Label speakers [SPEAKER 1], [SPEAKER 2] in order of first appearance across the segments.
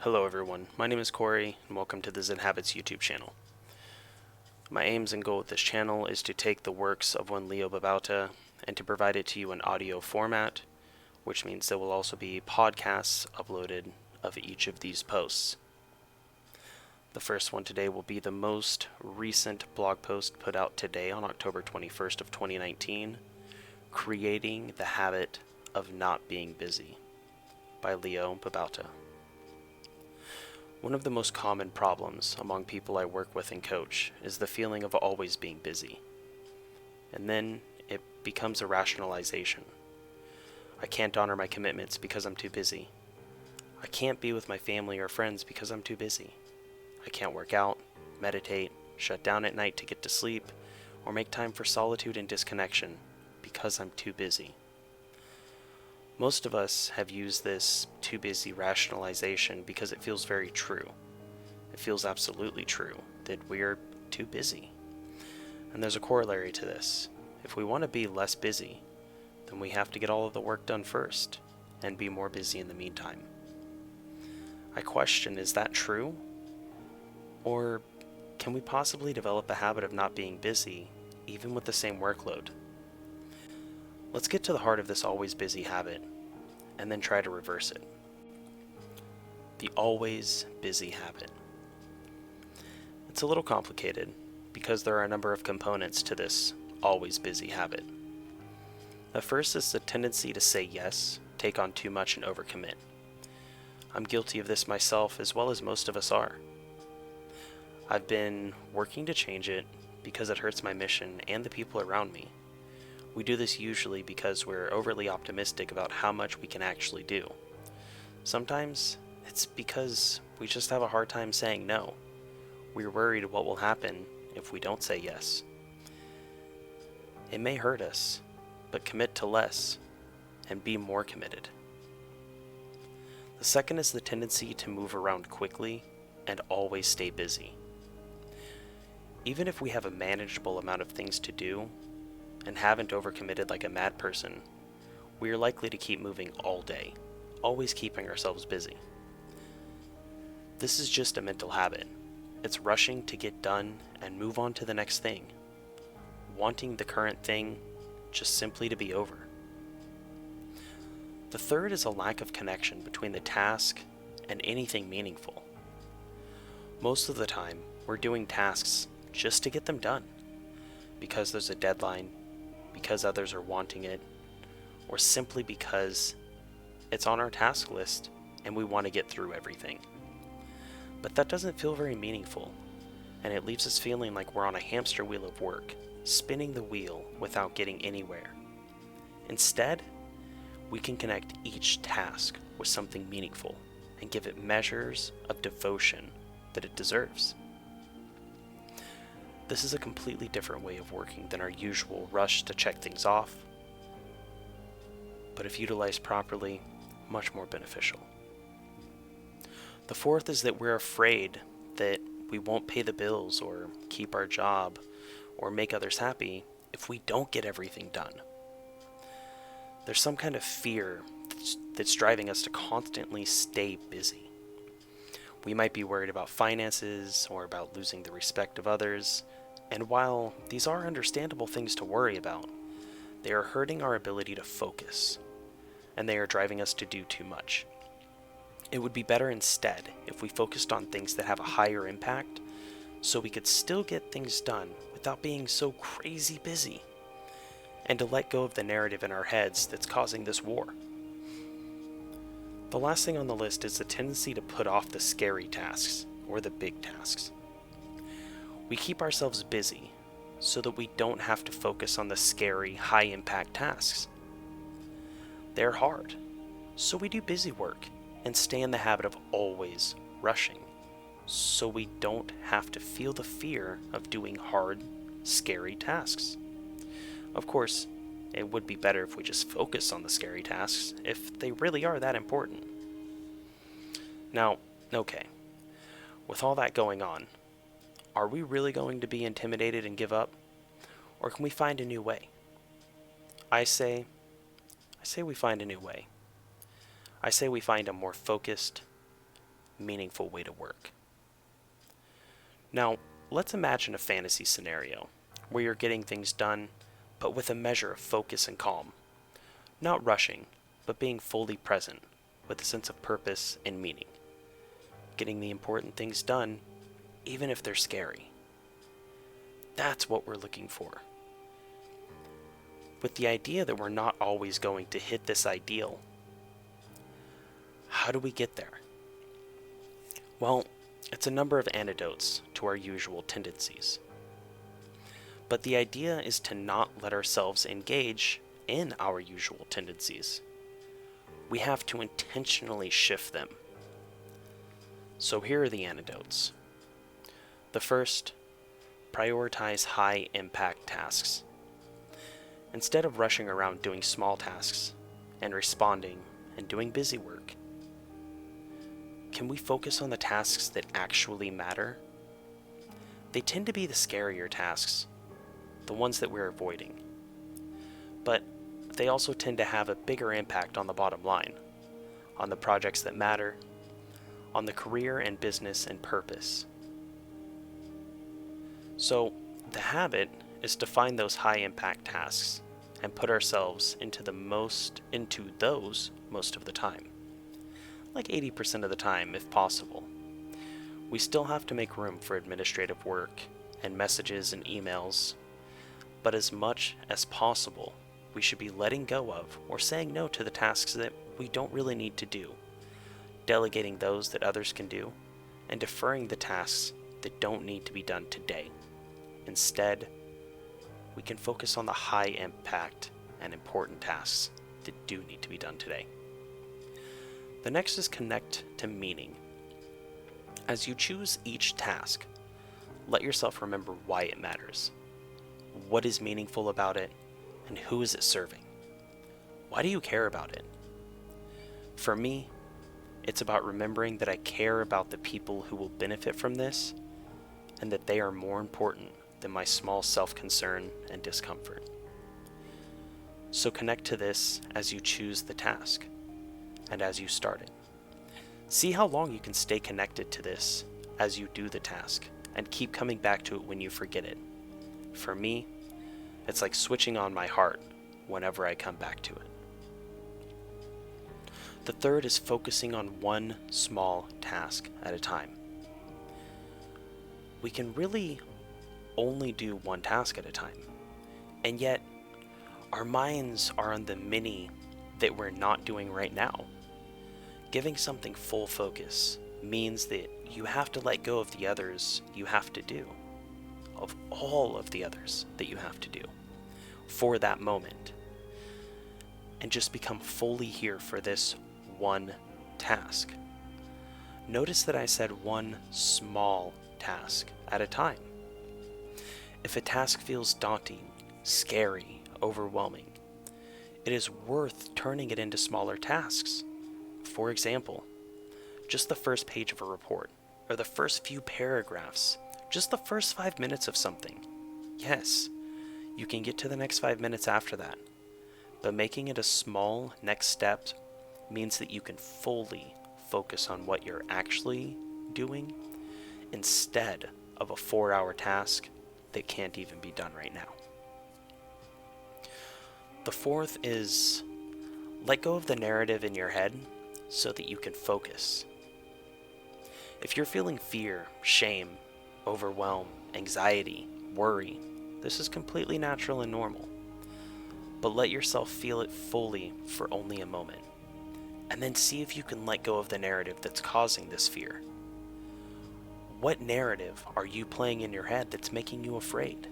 [SPEAKER 1] Hello everyone, my name is Corey and welcome to the Zen Habits YouTube channel. My aims and goal with this channel is to take the works of one Leo Babauta and to provide it to you in audio format, which means there will also be podcasts uploaded of each of these posts. The first one today will be the most recent blog post put out today on October 21st of 2019, Creating the Habit of Not Being Busy by Leo Babauta. One of the most common problems among people I work with and coach is the feeling of always being busy. And then it becomes a rationalization. I can't honor my commitments because I'm too busy. I can't be with my family or friends because I'm too busy. I can't work out, meditate, shut down at night to get to sleep, or make time for solitude and disconnection because I'm too busy. Most of us have used this too busy rationalization because it feels very true. It feels absolutely true that we're too busy. And there's a corollary to this. If we want to be less busy, then we have to get all of the work done first and be more busy in the meantime. I question, is that true? Or can we possibly develop a habit of not being busy even with the same workload? Let's get to the heart of this always busy habit and then try to reverse it. The always busy habit. It's a little complicated because there are a number of components to this always busy habit. The first is the tendency to say yes, take on too much and overcommit. I'm guilty of this myself as well as most of us are. I've been working to change it because it hurts my mission and the people around me. We do this usually because we're overly optimistic about how much we can actually do. Sometimes it's because we just have a hard time saying no. We're worried what will happen if we don't say yes. It may hurt us, but commit to less and be more committed. The second is the tendency to move around quickly and always stay busy. Even if we have a manageable amount of things to do and haven't overcommitted like a mad person, we are likely to keep moving all day, always keeping ourselves busy. This is just a mental habit. It's rushing to get done and move on to the next thing, wanting the current thing just simply to be over. The third is a lack of connection between the task and anything meaningful. Most of the time, we're doing tasks just to get them done, because there's a deadline, because others are wanting it, or simply because it's on our task list and we want to get through everything. But that doesn't feel very meaningful, and it leaves us feeling like we're on a hamster wheel of work, spinning the wheel without getting anywhere. Instead, we can connect each task with something meaningful and give it measures of devotion that it deserves. This is a completely different way of working than our usual rush to check things off, but if utilized properly, much more beneficial. The fourth is that we're afraid that we won't pay the bills or keep our job or make others happy if we don't get everything done. There's some kind of fear that's driving us to constantly stay busy. We might be worried about finances or about losing the respect of others, and while these are understandable things to worry about, they are hurting our ability to focus, and they are driving us to do too much. It would be better instead if we focused on things that have a higher impact, so we could still get things done without being so crazy busy, and to let go of the narrative in our heads that's causing this war. The last thing on the list is the tendency to put off the scary tasks or the big tasks. We keep ourselves busy so that we don't have to focus on the scary, high-impact tasks. They're hard, so we do busy work and stay in the habit of always rushing, so we don't have to feel the fear of doing hard, scary tasks. Of course, it would be better if we just focus on the scary tasks, if they really are that important. Now, okay, with all that going on, are we really going to be intimidated and give up? Or can we find a new way? I say we find a new way. I say we find a more focused, meaningful way to work. Now, let's imagine a fantasy scenario where you're getting things done, but with a measure of focus and calm. Not rushing, but being fully present with a sense of purpose and meaning. Getting the important things done, even if they're scary. That's what we're looking for. With the idea that we're not always going to hit this ideal, how do we get there? Well, it's a number of antidotes to our usual tendencies. But the idea is to not let ourselves engage in our usual tendencies. We have to intentionally shift them. So here are the antidotes. The first, prioritize high impact tasks. Instead of rushing around doing small tasks and responding and doing busy work, can we focus on the tasks that actually matter? They tend to be the scarier tasks, the ones that we're avoiding. But they also tend to have a bigger impact on the bottom line, on the projects that matter, on the career and business and purpose. So the habit is to find those high impact tasks and put ourselves into those most of the time. Like 80% of the time, if possible. We still have to make room for administrative work and messages and emails, but as much as possible, we should be letting go of or saying no to the tasks that we don't really need to do, delegating those that others can do, and deferring the tasks that don't need to be done today. Instead, we can focus on the high impact and important tasks that do need to be done today. The next is connect to meaning. As you choose each task, let yourself remember why it matters. What is meaningful about it, and who is it serving? Why do you care about it? For me, it's about remembering that I care about the people who will benefit from this, and that they are more important than my small self-concern and discomfort. So connect to this as you choose the task and as you start it. See how long you can stay connected to this as you do the task and keep coming back to it when you forget it. For me, it's like switching on my heart whenever I come back to it. The third is focusing on one small task at a time. We can really only do one task at a time, and yet our minds are on the many that we're not doing right now. Giving something full focus means that you have to let go of the others you have to do, of all of the others that you have to do for that moment, and just become fully here for this one task. Notice that I said one small task at a time. If a task feels daunting, scary, overwhelming, it is worth turning it into smaller tasks. For example, just the first page of a report, or the first few paragraphs, just the first 5 minutes of something. Yes, you can get to the next 5 minutes after that, but making it a small next step means that you can fully focus on what you're actually doing instead of a 4-hour task that can't even be done right now. The fourth is let go of the narrative in your head so that you can focus. If you're feeling fear, shame, overwhelm, anxiety, worry, this is completely natural and normal. But let yourself feel it fully for only a moment, and then see if you can let go of the narrative that's causing this fear. What narrative are you playing in your head that's making you afraid?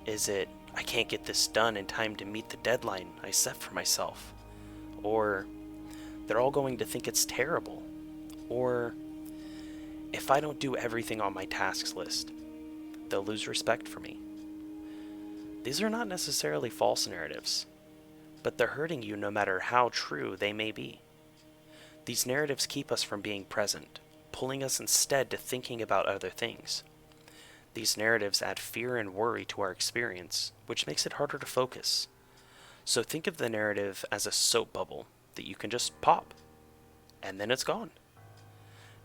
[SPEAKER 1] Is it, I can't get this done in time to meet the deadline I set for myself? Or, they're all going to think it's terrible? Or, if I don't do everything on my tasks list, they'll lose respect for me. These are not necessarily false narratives, but they're hurting you no matter how true they may be. These narratives keep us from being present, pulling us instead to thinking about other things. These narratives add fear and worry to our experience, which makes it harder to focus. So think of the narrative as a soap bubble that you can just pop, and then it's gone.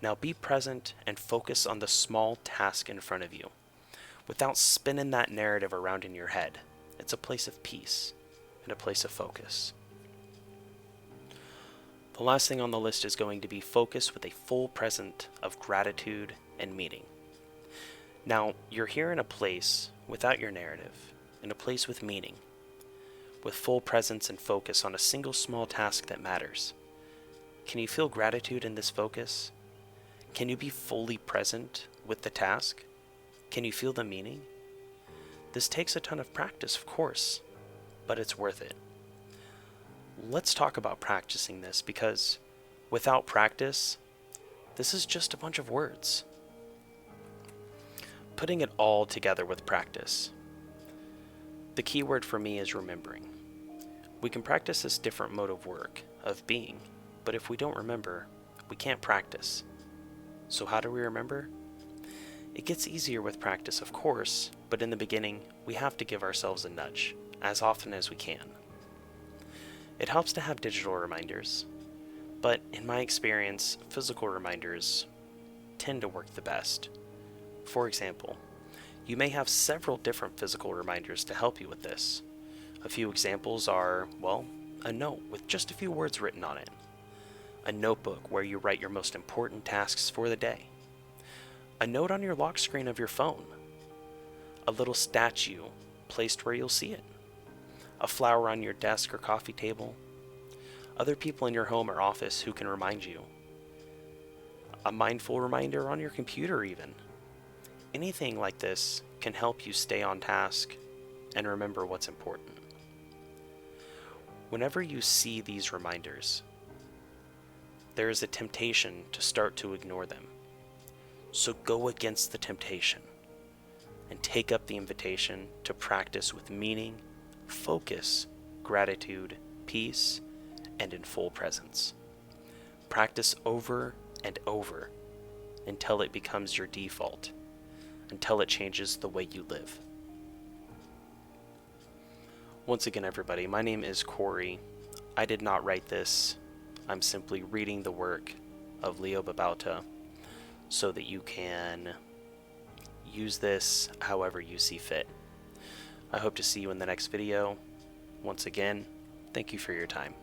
[SPEAKER 1] Now be present and focus on the small task in front of you, without spinning that narrative around in your head. It's a place of peace and a place of focus. The last thing on the list is going to be focus with a full present of gratitude and meaning. Now, you're here in a place without your narrative, in a place with meaning, with full presence and focus on a single small task that matters. Can you feel gratitude in this focus? Can you be fully present with the task? Can you feel the meaning? This takes a ton of practice, of course, but it's worth it. Let's talk about practicing this, because without practice, this is just a bunch of words. Putting it all together with practice. The key word for me is remembering. We can practice this different mode of work, of being, but if we don't remember, we can't practice. So how do we remember? It gets easier with practice, of course, but in the beginning, we have to give ourselves a nudge, as often as we can. It helps to have digital reminders, but in my experience, physical reminders tend to work the best. For example, you may have several different physical reminders to help you with this. A few examples are, well, a note with just a few words written on it, a notebook where you write your most important tasks for the day, a note on your lock screen of your phone, a little statue placed where you'll see it, a flower on your desk or coffee table, other people in your home or office who can remind you, a mindful reminder on your computer even. Anything like this can help you stay on task and remember what's important. Whenever you see these reminders, there is a temptation to start to ignore them. So go against the temptation and take up the invitation to practice with meaning, focus, gratitude, peace, and in full presence. Practice over and over until it becomes your default, until it changes the way you live. Once again, everybody, my name is Corey. I did not write this. I'm simply reading the work of Leo Babauta so that you can use this however you see fit. I hope to see you in the next video. Once again, thank you for your time.